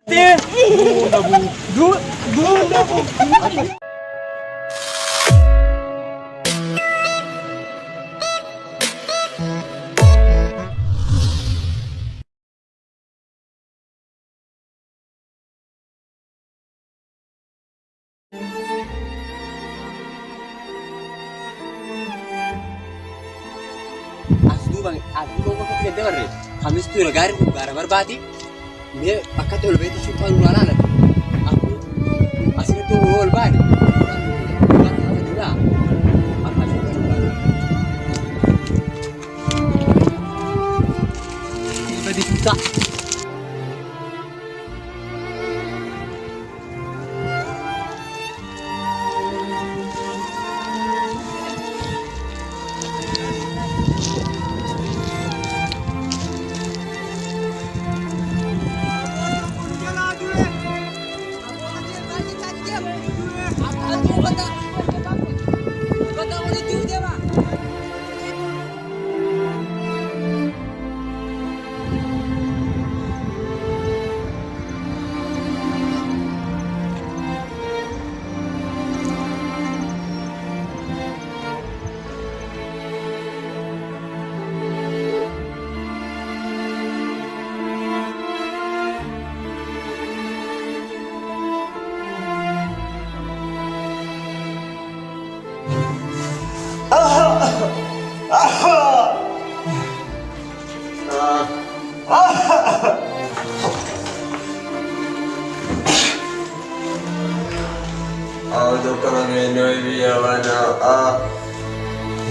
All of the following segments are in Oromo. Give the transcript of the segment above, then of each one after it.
Aku mau ke tempat baru. Kami itu negara berbadi. Dia akan tuh lebih itu sultan luaran. Aku asli itu berbadi. Tadi kita.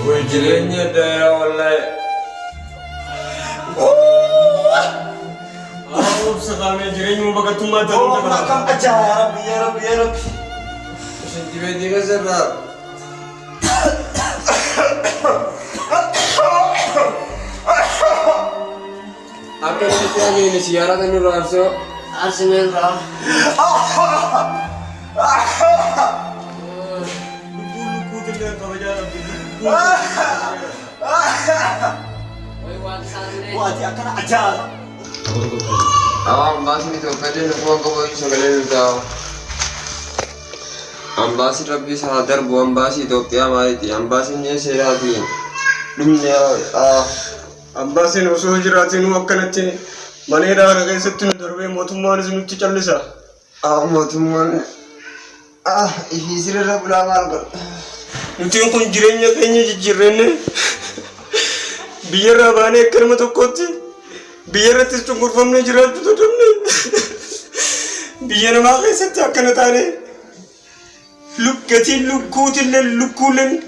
Wajilnya daya oleh. Sekali jering mau bagai tumat. Makam aja ya Rabbi ya Rabbi ya Rabbi. Tiba-tiba serap. Apa itu lagi ini siaran dulu Arso? Arsemen Ram. Lugu terlihat kalau jalan. Wah dia akan aja. Ambasi itu pede nubuang kau bisa kalian tahu. Ambasi Rabbi sadar bu ambasi itu tiap hari ambasi ni serati. Dunia ambasi nusul jirati nu akan nanti mana dah orang setu dorbe motumman senuti callisa. Motumman isirah bulaman kor. Nanti yang kun jirenya kayaknya jirene. Biar abane kerma tu koti. Biar itu cungkur famne jirat tu tamne. Biar makai setu akan tane. Look gati look kutil look kulen.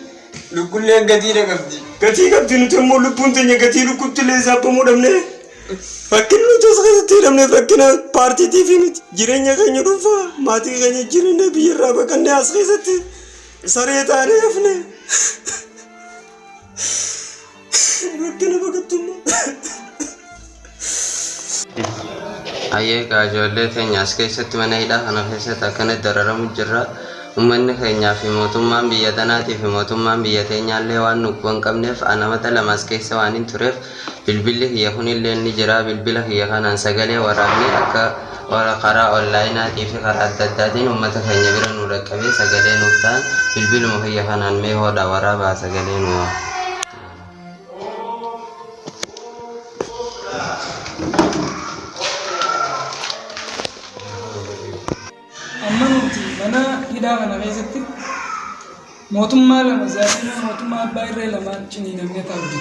Look kulen gati dah gati. Gati gati nu temu look puntenya gati look kutil siapa mu damne. Fakin lu tu sekarang tidak damne fakin party TV ni jirenya kayaknya rupa mati kayaknya jirene biar apa kan dia asli setu. Sorry tane afne. Fakin apa ketemu. Ayah kajolle tanya sekali satu mana ida anak saya takkan dararam jera umman kenya fi motumman biya tanati fi motumman biya tanya lewan nukwan kamnef ana matala maske sawanin turef bilbil hiya hunil ni jera bilbil hiya kanan sagale warabni akka wala qara online ati fi qara dadadin ummata kenya biran urakabe sagale nuftan bilbil mo hiya kanan me hoda waraba sagale nuwa Hidang anak itu, motum malam azalnya motum mal bayar lama cini namanya tahu.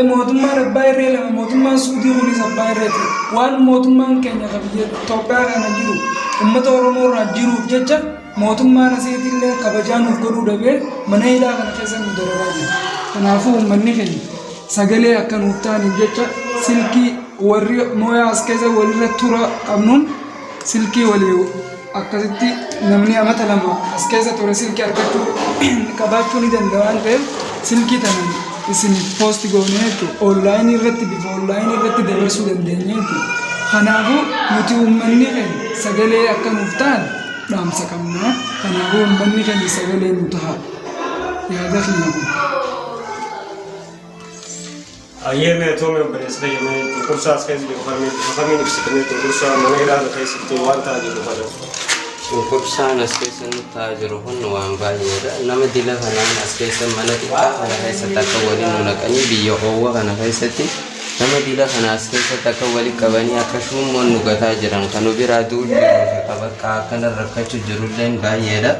Motum mal bayar lama motum mal sudi huni bayar itu. Wan motum mal kenya kabiye topya kan ajiru. Umat orang orang ajiru jecha motum mal nasi itu le kabajan ufguru dabe mana hidang anak kesan udara lagi. Kenafu umani keni sagale akan utani jecha silki warri moya askeza warri tura amnun silki waliu. Akkasitti namni amata lama as keessa ture silkii argachuu qabaachuu ni danda'an ta'eef silkii tanan isin poost goonee jechuudha. Onlaayinii irratti bifa onlaayinii irratti dabarsuu dandeenya jechuudha. Kanaafuu nuti uummanni keenya sagalee akka nuuf ta'an dhaamsa qabna. Kanaafuu uummanni keenya sagalee nu ta'a. Yaada keenya kun. Ayyee mee toome obboleessa fayyamee cunqursaa as keessa jiru kamiin ibsitamee cunqursaa mana hidhaa keessatti waan ta'aa jiru kana. Cunqursaan as keessa nu ta'aa jiru kun waan baay'eedha. Nama dila kanaan as keessa mana xiqqaa kana keessatti akka waliin nu naqanii biyya oowwa kana keessatti nama dila kana as keessatti akka waliin qabanii akka shummoon nu gataa jiran kan nu biraa duudhu bakka akkana rakkachuu jirulleen baay'eedha.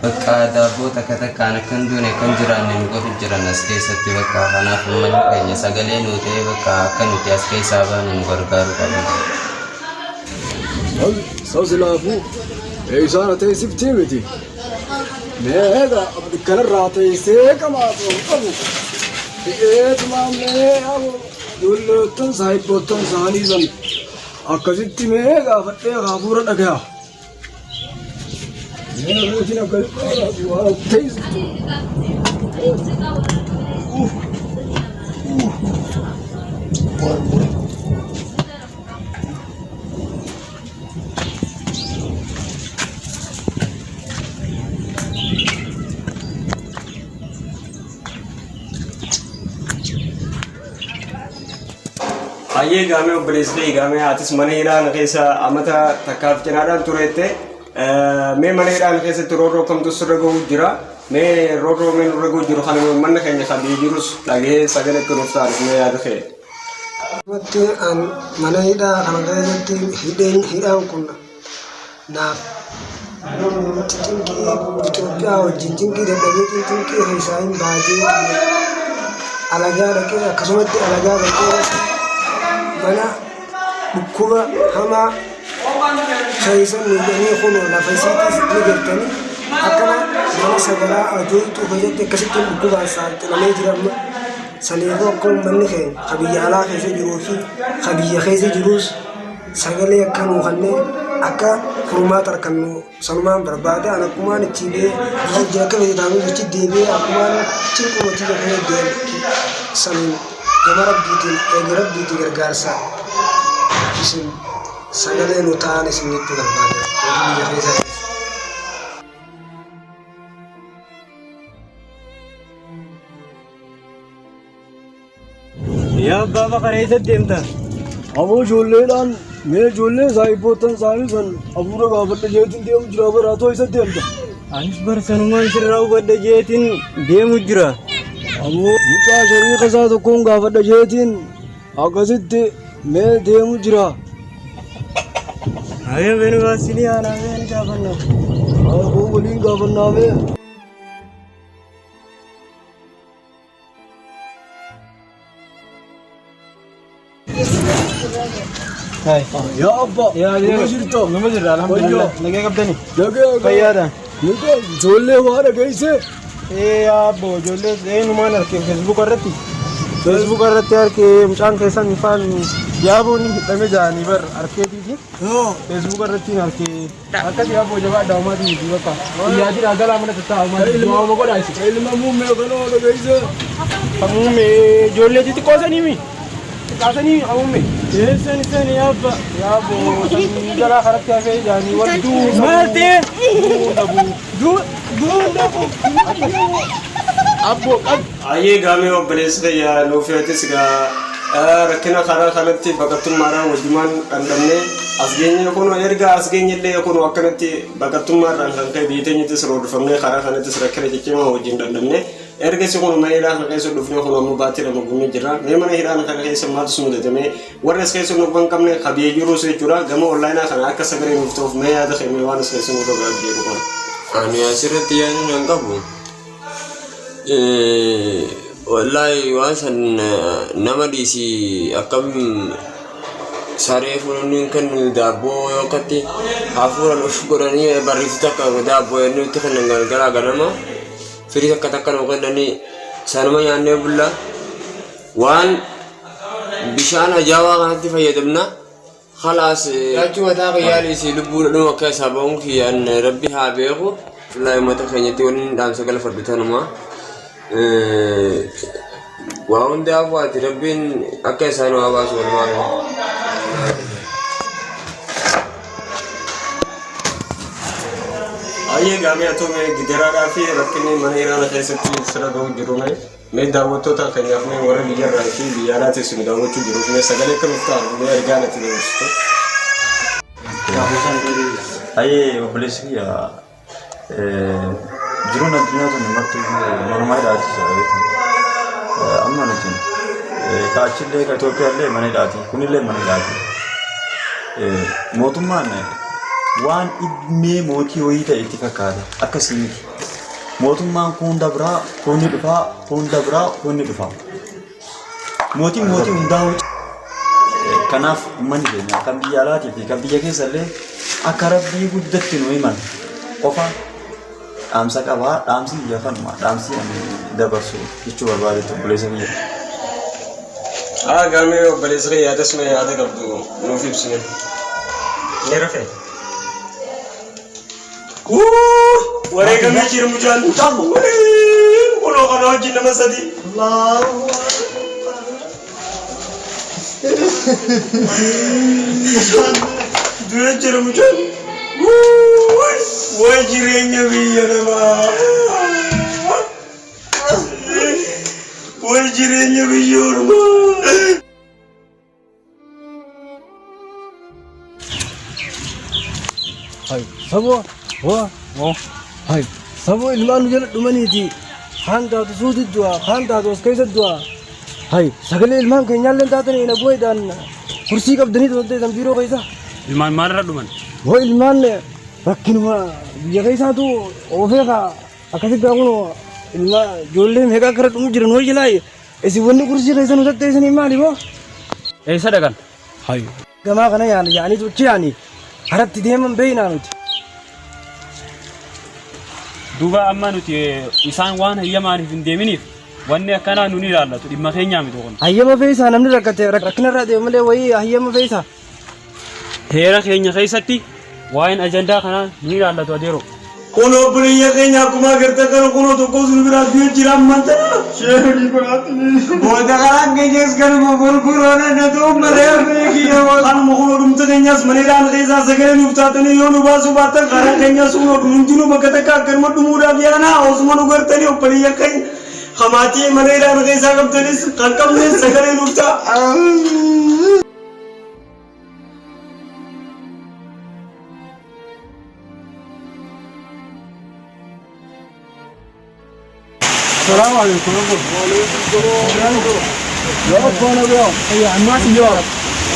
Bakka daabboo takkaan akkan duune kan jiraanne nu godhu jiran as keessatti bakka kanaaf uummanni keenya sagalee nuu ta'ee bakka akka nuti as keessaa baanu nu gargaaru qabu. Silaafuu isaan haa teessiftii miti. Meeqa kanarraa teessee qamaatu qabu. Eetumaan meeqabu dulloottan saayibboottan isaanii san akkasitti meeqa fadhee hafuura dhaga'a. Meeqootiin akkasitti waan teessiftu. Ayyee gaamee obboleessitee gaamee haatis mana hidhaan keessa amata takkaaf cinaadhaan tureette mee mana hidhaan keessatti roorroo kamtu sirra gahuu jira mee roorroo mee nurra gahuu jiru kana manna keenya kabii jirus dhagee sagalee akka nuuf ta'anis mee yaada kee. Mana hidhaa kana keessatti hidhaan kun naaf xixiqqii Itoophiyaa wajjin xixiqqii dadhabee xixiqqii keessaa hin baatee alagaa dhaqee akkasumatti alagaa dhaqee mana dhukkuba hamaa keessa miidhanii kun lafa isiitis ni galtanii akkana mana sagaraa ajooltuu keessatti akkasitti dhukkubaan saaxilamee jira amma saleefoo akka uummanni keenya ka biyya alaa keessa jiruu fi ka biyya keessa jiruus sagalee akka nuu kanneen akka furmaata argannu sanumaan barbaada an akkumaan itti biyya akka fayyadamu jechi deebi'ee akkumaan cinqumatii gafee deemu saniin gama rabbiitiin eegi rabbiitii gargaarsa isin sagalee nu ta'an isinitti barbaada biyya keessa. Yaa abbaa bakka eessatti deemta? Aboo ijoolleedhaan mee ijoollee saayibboottan isaanii san hafuura gaafadha jeetiin deemu jira baraatoo isa deemta. Anis barsanumaan sirraa hubadha jeetiin deemu jira. Aboo mucaa shariika isaa tokkoon gaafadha jeetiin akkasitti mee deemu jira. Ayyee benu baasinii haala mee ni gaafanna. Aboo waliin gaafannaa mee. Ya abba, nama jirto? Nama jirra alhamdulillah. Nagee qabdani? Nagee fayyaadha. Nagee ijoollee waa dhageesse? Abbo ijoollee numaan argee Facebook irratti. Facebook irratti argee mucaan keessan ifaan yaaboon hidhame jaanii bar arkeetiiti. Facebook irratti argee akkati yaaboo jabaa daawwamaatii fi bakka guyyaa jira galaa mana tattaa'umaa du'aama godhaasi. Ilma muummee kanoo dhageesse? Muummee ijoollee xixiqqoo saniimi. Kaasanii amumme. Sen yaabba yaaboo galaa karatti hafee jaanii wadduu. Maartee. Duundabu. Abbo qab. Ayyee gaamee obboleessa fayyaa nuufeetis gaa rakkina karaa kanatti baqattummaadhaan wajjumaan dhandhamnee as geenye kun erga as geenyellee kun akkanatti baqattummaadhaan kan ka'e biyya teenyattis roorrifamnee karaa kanattis rakkina ciccimaa wajjin dhandhamnee erga si kun mana hidhaan kan keessa dhufnee kun ammoo baattii lama gummii jirra mee mana hidhaan kan keessa maaltu si mudatame warra as keessa nu ban qabne kabiyee jiruus jechuudha gama onlaayinaa kana akka sagalee nuuf ta'uuf mee yaada kee waan as keessa nu dhagaa jiru kun. Ani asirratti yaadni hin qabu. Wallahi waan san nama dhiisii akkam saree funuun kan daabboo yookatti hafuuraan of godhanii barreessu takka daabboo nutti kan galgalaa ganama firii takka nu kennanii sanuma nyaannee bulla waan bishaan ajaa'aa kanatti fayyadamna khalaas yaachuu mataa qiyyaaliisi lubbuudha dhuma akka isaa ba'uun kiyyaan rabbi haa beeku wallahi uummata keenyatti waliin dhaamsa gala farditanumaa waa hundaaf waati rabbiin akka isaan waa baasu walumaa Ayyee gaamee atoo mee gidiraadhaa fi rakkinni mana iraana keessatti sira ga'u jiru mee daawwattoota keenyaaf mee warra biyyarraa fi biyyaadhaa teessuma daawwachuu jiruuf mee sagalee akka nuuf ta'an mee ergaa natti dabarsitu. Ayyee obboleessi kiyya jiruun addunyaa tuni marti normaa hidhaati jira amma nuti kaachillee ka Itoophiyaallee mana hidhaati kunillee mana hidhaati mootummaan waan dhimmee mootii wayii ta'e itti fakkaata akkasii miti mootummaan kun dabraa kunni dhufaa kun dabraa kunni dhufaa mootii hundaa'u kanaaf uummanni keenya kan biyya alaatii fi kan biyya keessallee akka rabbii guddatti nu himan qofa dhaamsa qabaa dhaamsi biyya kanuma dhaamsi dabarsu jechuu barbaadetti obboleessa biyya. Gaamee obboleessa kee yaada suma yaada qabdu nuuf ibsine. Ni rafee. Wareegamee jira mucaan. Kunoo kana wajjin nama sadii. Du'ee jira mucaan. Way jireenya biyya namaa. Way jireenya biyya ormaa. Hai, sabo, hai, sabo ilmaan jala dhumaniiti. Kaan taatu suuti du'a, kaan taatu as keessa du'a. Hai, sagalee ilmaan keenyaallee taatanii na bu'eedhaan kursii qabdanii tolteetan biiroo keessa. Ilmaan maalirra dhuman? Hoo ilmaan rakkinuma biyya keessaatu oofeeka akkasitti gaafunu ilma ijoollee meeqa akka dhumu jiran hoo jalaa isin wanni kursii keessa nu tatteessanii maali moo? Eessa dhaqan? Hai, gamaa kana yaa'anii tuchi yaa'anii karatti deeman beeynaa nuti. Duuba amma nuti isaan waan hayyamaaniif hin deeminiif wanni akkanaa nuni ilaallatu dhimma keenyaa miti kun. Hayyama fe'isaa namni rakkinarraa deemu malee wayii hayyama fe'isaa. Heera keenya keessatti waa'een ajandaa kanaa ni ilaallatu adeero. Kunoo biyya keenya akkuma agartee kana kunoo tokkos nu biraa biyya jira ammaan tana. Sheerii godhatanii. Booda karaa keenyas kanuma gurguroona na ta'u malee beekiyya kanuma kunoo dhumta keenyas maneedhaan keessaa sagalee nuuf taatanii yoo nu baasuu baattan karaa keenyas kunoo hundinuu bakka takka akkanuma dhumuudhaaf yaanaa osuma nu gartanii obboleeyya keenya hamaatii maneedhaan keessaa qabtanis kan qabnes sagalee nuuf ta'a. السلام عليكم وعليكم السلام يا أبو أنا اليوم هي عماس اليوم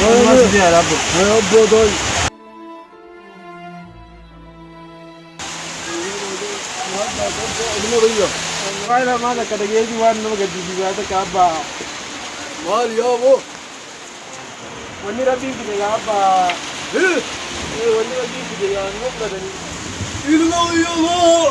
عماس اليوم يا أبو يا أبو دوي والله ما لك كده يجي وانا ما قد يجي هذا كابا مال يا أبو وني ربي كده يا أبا إيه وني ربي كده يا نقطة دني إيه يا أبو